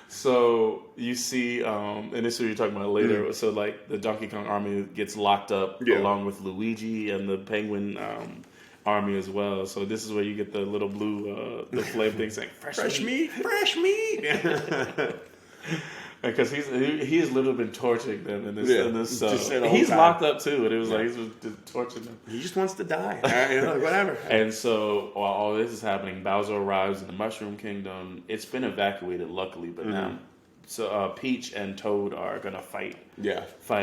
So you see, and this is what you're talking about later. So like the Donkey Kong army gets locked up along with Luigi and the Penguin army as well. So this is where you get the little blue, the flame thing saying fresh meat. Because he has literally been torturing them in this. He's time. locked up too, and it was like he's just torturing them. He just wants to die. Whatever. And so while all this is happening, Bowser arrives in the Mushroom Kingdom. It's been evacuated, luckily, but now. So Peach and Toad are gonna fight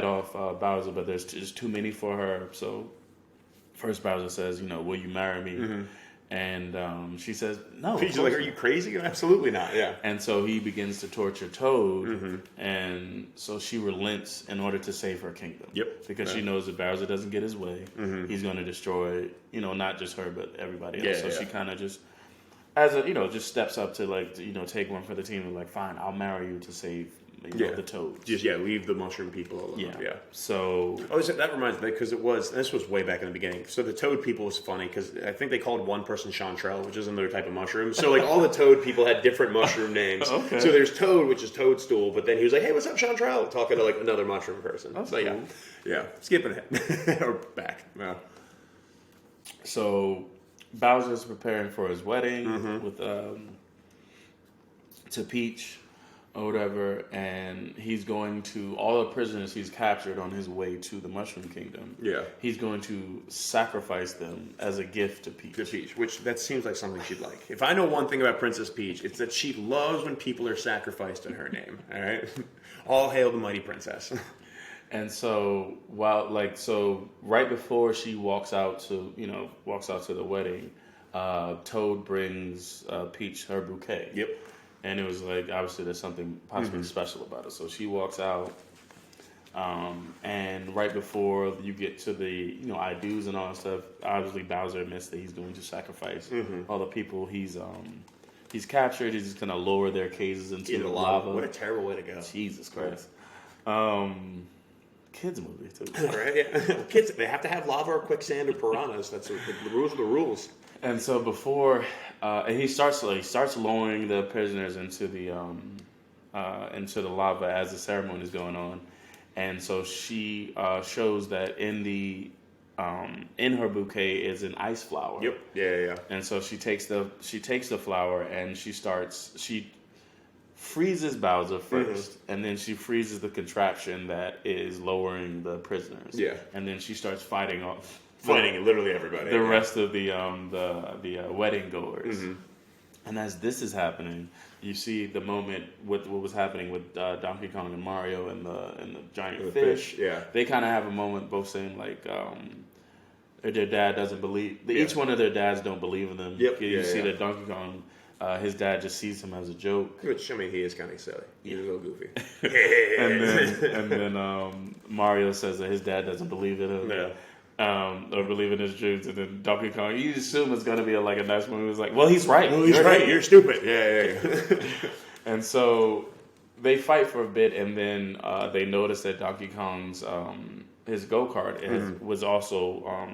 off Bowser, but there's just too many for her. So first Bowser says, will you marry me? And she says, no. Peach is like, are you crazy? Absolutely not. Yeah. And so he begins to torture Toad, and so she relents in order to save her kingdom. Yep. Because she knows if Bowser doesn't get his way, he's going to destroy, not just her, but everybody else. She kind of just, just steps up to take one for the team and like, fine, I'll marry you to save the Toads. Just leave the mushroom people alone. Yeah. So that reminds me because this was way back in the beginning. So the Toad people was funny because I think they called one person Chanterelle, which is another type of mushroom. So like all the Toad people had different mushroom names. Okay. So there's Toad, which is toadstool, but then he was like, "Hey, what's up, Chanterelle?" Talking to like another mushroom person. That's so cool. yeah, skipping it or back. Yeah. So Bowser's preparing for his wedding with to Peach. Or whatever, and he's going to all the prisoners he's captured on his way to the Mushroom Kingdom. Yeah, he's going to sacrifice them as a gift to Peach. Which that seems like something she'd like. If I know one thing about Princess Peach, it's that she loves when people are sacrificed in her name. All right, all hail the mighty princess. And so right before she walks out to the wedding, Toad brings Peach her bouquet. Yep. And it was like, obviously, there's something possibly special about it. So she walks out, and right before you get to the, I do's and all that stuff, obviously Bowser admits that he's going to sacrifice all the people he's captured. He's just going to lower their cases into the lava. What a terrible way to go. Jesus Christ. Kids movie, too. Right? Yeah. Kids, they have to have lava or quicksand or piranhas. That's the rules are the rules. And so before, and he starts lowering the prisoners into the lava as the ceremony is going on, and so she shows that in her bouquet is an ice flower. Yep. Yeah. And so she takes the flower and she freezes Bowser first, and then she freezes the contraption that is lowering the prisoners. Yeah. And then she starts fighting literally everybody. The rest of the wedding goers. And as this is happening, you see the moment with what was happening with Donkey Kong and Mario and the giant fish. Yeah. They kind of have a moment both saying like their dad doesn't believe. Each one of their dads don't believe in them. Yep. You see that Donkey Kong, his dad just sees him as a joke. Which, I mean, he is kind of silly. He's a little goofy. and then Mario says that his dad doesn't believe in him. Yeah. Or believe in his dreams, and then Donkey Kong, you assume it's going to be a nice movie. It's like, well, he's right. Well, he's right. You're stupid. Yeah. And so they fight for a bit, and then they notice that Donkey Kong's his go-kart was also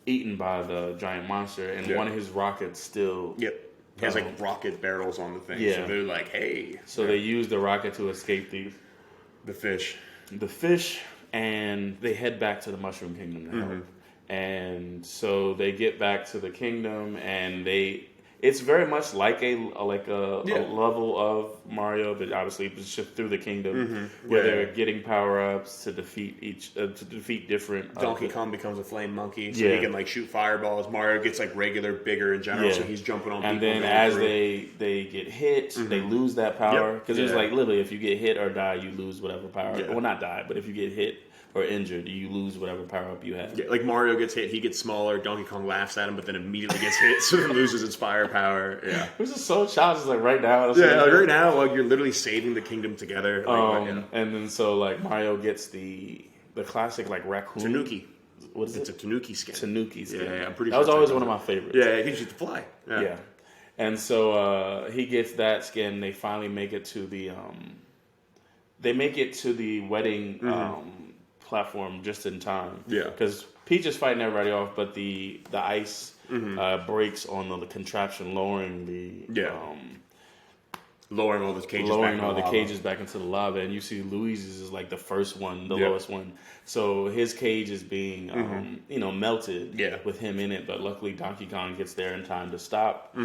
eaten by the giant monster, and one of his rockets still. Yep. He has rocket barrels on the thing. Yeah. So they're like, hey. So they use the rocket to escape the fish. The fish. And they head back to the Mushroom Kingdom to help. And so they get back to the kingdom, and it's very much like a level of Mario, but obviously it's just through the kingdom where they're getting power ups to defeat different. Donkey Kong becomes a flame monkey, so he can like shoot fireballs. Mario gets like regular, bigger in general, so he's jumping on people. And then as they get hit, they lose that power because it's like literally if you get hit or die, you lose whatever power. Yeah. Well, not die, but if you get hit or injured, you lose whatever power up you have. Yeah, like Mario gets hit, he gets smaller. Donkey Kong laughs at him, but then immediately gets hit, so it loses its firepower. Yeah, which is so childish. Like right now, like right now, like you're literally saving the kingdom together. And then so like Mario gets the classic like raccoon Tanuki. What is it? It's a Tanuki skin. Tanuki skin. Yeah, I'm pretty that sure was always one of my favorites. Yeah, it gives you the fly. Yeah. And so he gets that skin. They finally make it to the wedding platform just in time. Yeah. Because Peach is fighting everybody off, but the ice breaks on the contraption, lowering lowering all the cages back into the lava, and you see Luigi's is like the first one, the lowest one. So his cage is being, melted with him in it. But luckily Donkey Kong gets there in time to stop,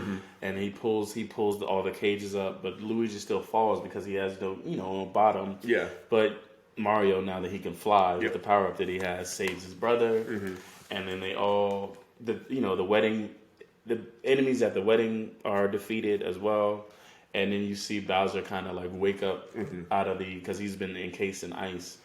and he pulls all the cages up. But Luigi still falls because he has no bottom. Yeah. But Mario, now that he can fly with the power up that he has, saves his brother, and then they all the enemies at the wedding are defeated as well. And then you see Bowser kind of like wake up out of because he's been encased in ice,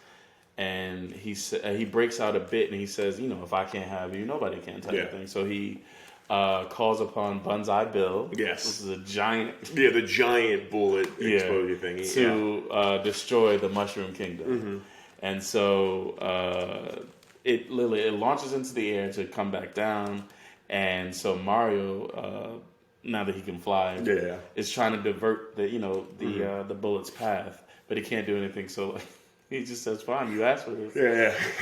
and he breaks out a bit and he says, if I can't have you, nobody can, type of thing. So he calls upon Banzai Bill. Yes, this is a giant. Yeah, the giant bullet explosion thing to destroy the Mushroom Kingdom, and so it launches into the air to come back down, and so Mario. Now that he can fly, is trying to divert the bullet's path, but he can't do anything. So he just says, "Fine, you asked for this."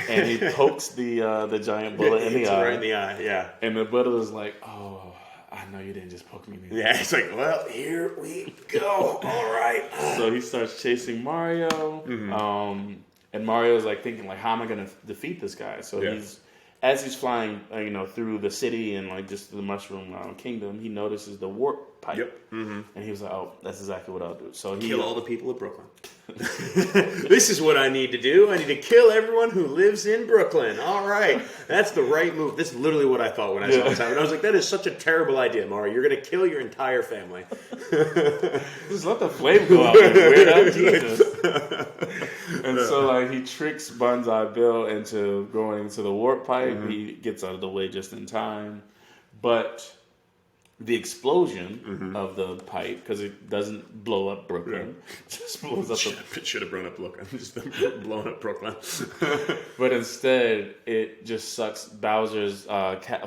And he pokes the giant bullet in the eye, right in the eye. Yeah, and the bullet is like, "Oh, I know you didn't just poke me." Yeah, it's like, well, here we go. All right. So he starts chasing Mario, and Mario's like thinking, like, "How am I going to defeat this guy?" So as he's flying, through the city and like just the Mushroom Kingdom, he notices the warp pipe. Yep. And he was like, "Oh, that's exactly what I'll do." So he kill all the people of Brooklyn. This is what I need to do. I need to kill everyone who lives in Brooklyn. All right, that's the right move. This is literally what I thought when I saw this happen. I was like, "That is such a terrible idea, Mario. You're going to kill your entire family." Just let the flame go out. Weird Jesus. And so, like, he tricks Banzai Bill into going into the warp pipe. He gets out of the way just in time, but the explosion of the pipe, because it doesn't blow up Brooklyn, just blows up. It should have blown up Brooklyn. Just blown up Brooklyn. But instead, it just sucks Bowser's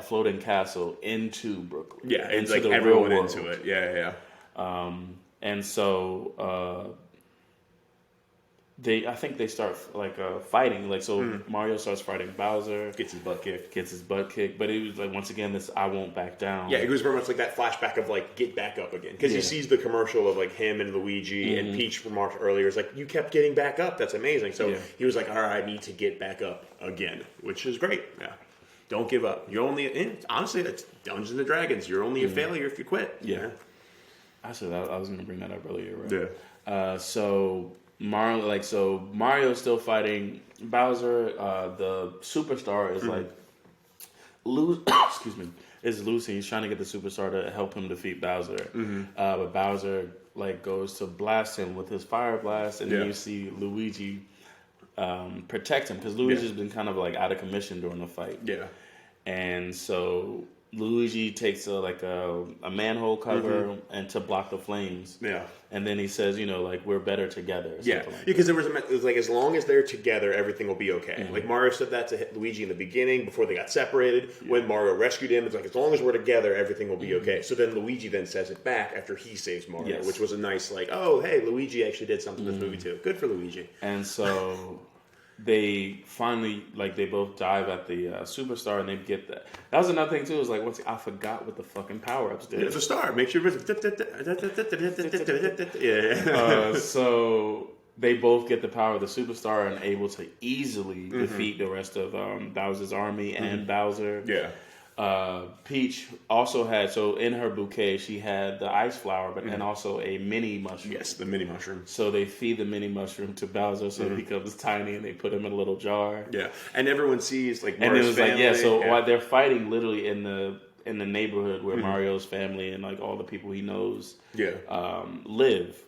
floating castle into Brooklyn. Yeah, it's like everyone into it. Yeah. And so I think they start like fighting. Like Mario starts fighting Bowser, gets his butt kicked. But it was like once again this "I won't back down." Yeah, it was very much like that flashback of like get back up again, because he sees the commercial of like him and Luigi and Peach remarked earlier. It's like, you kept getting back up. That's amazing. So he was like, all right, I need to get back up again, which is great. Yeah. Don't give up. You're only honestly, that's Dungeons and Dragons. You're only a failure if you quit. Yeah. Actually, I was going to bring that up earlier. Right? Yeah. Mario's still fighting Bowser. The superstar is like is Lucy. He's trying to get the superstar to help him defeat Bowser. But Bowser like goes to blast him with his fire blast, and then you see Luigi protect him, because Luigi's been kind of like out of commission during the fight. Yeah. And so Luigi takes a manhole cover and to block the flames. Yeah. And then he says, like, we're better together. Because it was like, as long as they're together, everything will be okay. Like Mario said that to Luigi in the beginning before they got separated. When Mario rescued him, it's like, as long as we're together, everything will be okay. So then Luigi then says it back after he saves Mario, which was a nice like, oh, hey, Luigi actually did something in this movie too. Good for Luigi. And so they finally, like, they both dive at the superstar, and they get that. That was another thing too. Is like, I forgot what the fucking power-ups did. It's a star. Make sure so they both get the power of the superstar and able to easily defeat the rest of Bowser's army and Bowser. Yeah. Peach also had, so in her bouquet, she had the ice flower, but then also a mini mushroom. Yes, the mini mushroom. So they feed the mini mushroom to Bowser so he becomes tiny, and they put him in a little jar. Yeah, and everyone sees like And it Mario's was family. like, so while they're fighting literally in the neighborhood where Mario's family and like all the people he knows live.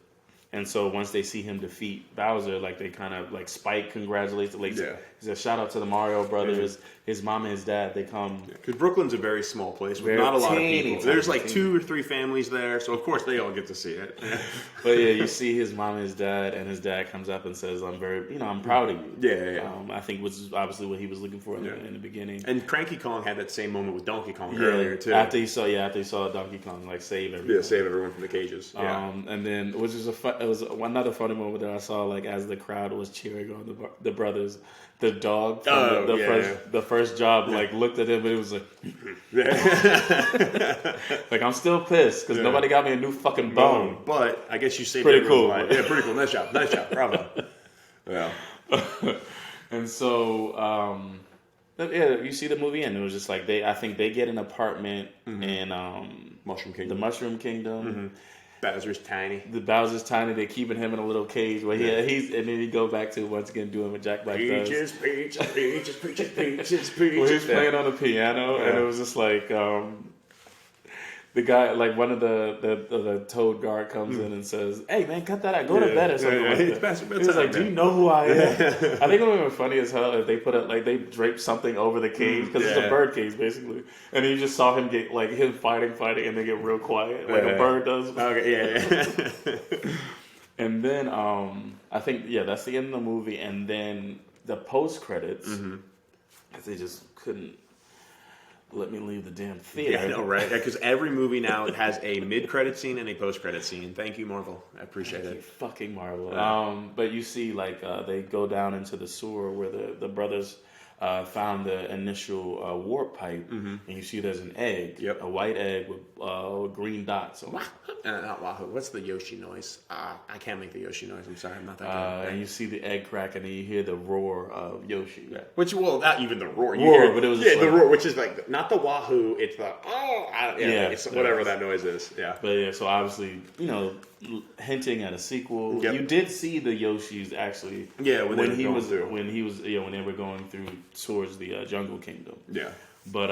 And so once they see him defeat Bowser, like they kind of like Spike congratulates, like he says shout out to the Mario brothers, his mom and his dad. They come because Brooklyn's a very small place with Very not a lot of teeny, people. There's like teeny. 2 or 3 families there, so of course they all get to see it. But yeah, you see his mom and his dad, and his dad comes up and says, "I'm very, I'm proud of you." Yeah. I think which is obviously what he was looking for in the beginning. And Cranky Kong had that same moment with Donkey Kong earlier too. After he saw Donkey Kong like save everyone. Yeah, save everyone from the cages. Yeah. And then which is it was another funny moment that I saw, like as the crowd was cheering on the brothers, the dog from the first job like looked at him and it was like, like I'm still pissed because nobody got me a new fucking bone. But I guess you saved pretty cool. Life. Yeah, pretty cool. Nice job, bravo. Yeah. And so you see the movie and it was just like I think they get an apartment in Mushroom Kingdom. the Mushroom Kingdom. Bowser's tiny. The Bowser's tiny. They're keeping him in a little cage where and then he go back to once again doing what Jack Black does. Peaches. Where he's playing on the piano, and it was just like the guy, like one of the Toad guard comes in and says, "Hey man, cut that out. Go to bed or something like that." He was like, "Do you know who I am?" I think it would have been funny as hell if they put it like they draped something over the cage because it's a bird cage basically, and you just saw him get like him fighting, and then get real quiet like a bird does. Okay, And then I think that's the end of the movie, and then the post credits because they just couldn't let me leave the damn theater. Yeah, I know, right? Because every movie now has a mid-credit scene and a post-credit scene. Thank you, Marvel. I appreciate it. Fucking Marvel. But you see, like, they go down into the sewer where the brothers found the initial warp pipe, and you see there's an egg, a white egg with green dots on it. Not Wahoo. What's the Yoshi noise? I can't make the Yoshi noise. I'm sorry, I'm not that good. And you see the egg crack, and then you hear the roar of Yoshi. Yeah. Which, well, not even the roar. You hear, but it was the roar, which is like not the Wahoo. It's the it's whatever that noise is. Yeah. But so obviously, hinting at a sequel. Yep. You did see the Yoshis actually. Yeah, when they were going through towards the Jungle Kingdom. Yeah. But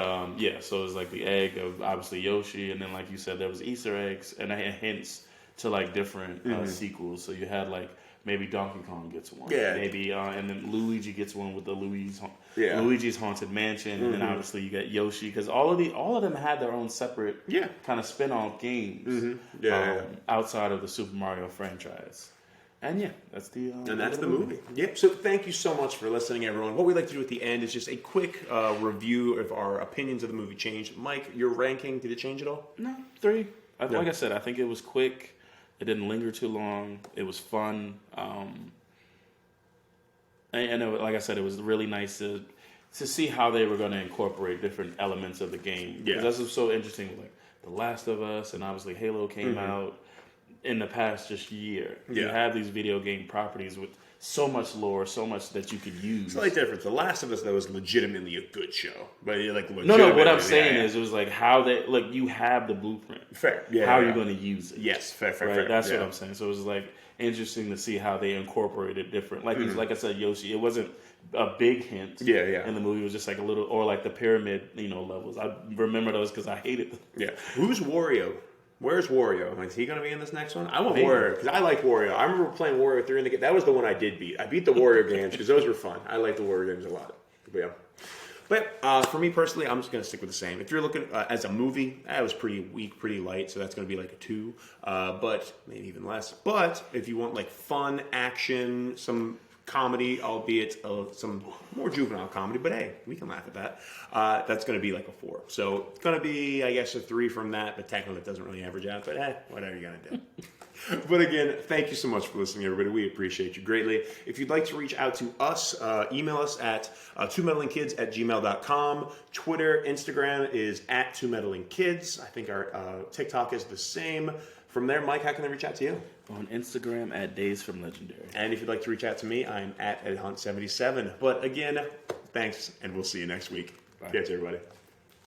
so it was like the egg of obviously Yoshi, and then like you said, there was Easter eggs and hints to like different sequels. So you had like maybe Donkey Kong gets one, maybe, and then Luigi gets one with the Luigi's Haunted Mansion, and then obviously you got Yoshi because all of them had their own separate kind of spin-off games outside of the Super Mario franchise. And that's the movie. Yep. So thank you so much for listening, everyone. What we like to do at the end is just a quick review of our opinions of the movie changed. Mike, your ranking, did it change at all? No, 3. Like I said, I think it was quick. It didn't linger too long. It was fun. And like I said, it was really nice to see how they were going to incorporate different elements of the game. Yeah. Because that's so interesting. Like The Last of Us and obviously Halo came out in the past just year. You have these video game properties with so much lore, so much that you could use. It's like different. The Last of Us, that was legitimately a good show. But no, what I'm saying is it was like how they, like you have the blueprint. Fair. Yeah. How are you going to use it? Yes, fair. That's what I'm saying. So it was like interesting to see how they incorporated different. Like like I said, Yoshi, it wasn't a big hint. In the movie, it was just like a little, or like the pyramid, levels. I remember those because I hated them. Yeah. Who's Wario? Where's Wario? Is he going to be in this next one? I want Wario because I like Wario. I remember playing Wario 3 in the game. That was the one I did beat. I beat the Wario games because those were fun. I like the Wario games a lot. But for me personally, I'm just going to stick with the same. If you're looking as a movie, that was pretty weak, pretty light, so that's going to be like a 2, but maybe even less. But if you want like fun action, some comedy, albeit some more juvenile comedy, but hey, we can laugh at that. That's going to be like a 4. So it's going to be, I guess, a 3 from that, but technically it doesn't really average out, but whatever you're going to do. But again, thank you so much for listening, everybody. We appreciate you greatly. If you'd like to reach out to us, email us at 2meddlingkids@gmail.com. Twitter, Instagram is at 2meddlingkids. I think our TikTok is the same. From there, Mike, how can they reach out to you? On Instagram at Days from Legendary. And if you'd like to reach out to me, I'm at EdHunt77. But again, thanks, and we'll see you next week. Bye. Catch everybody.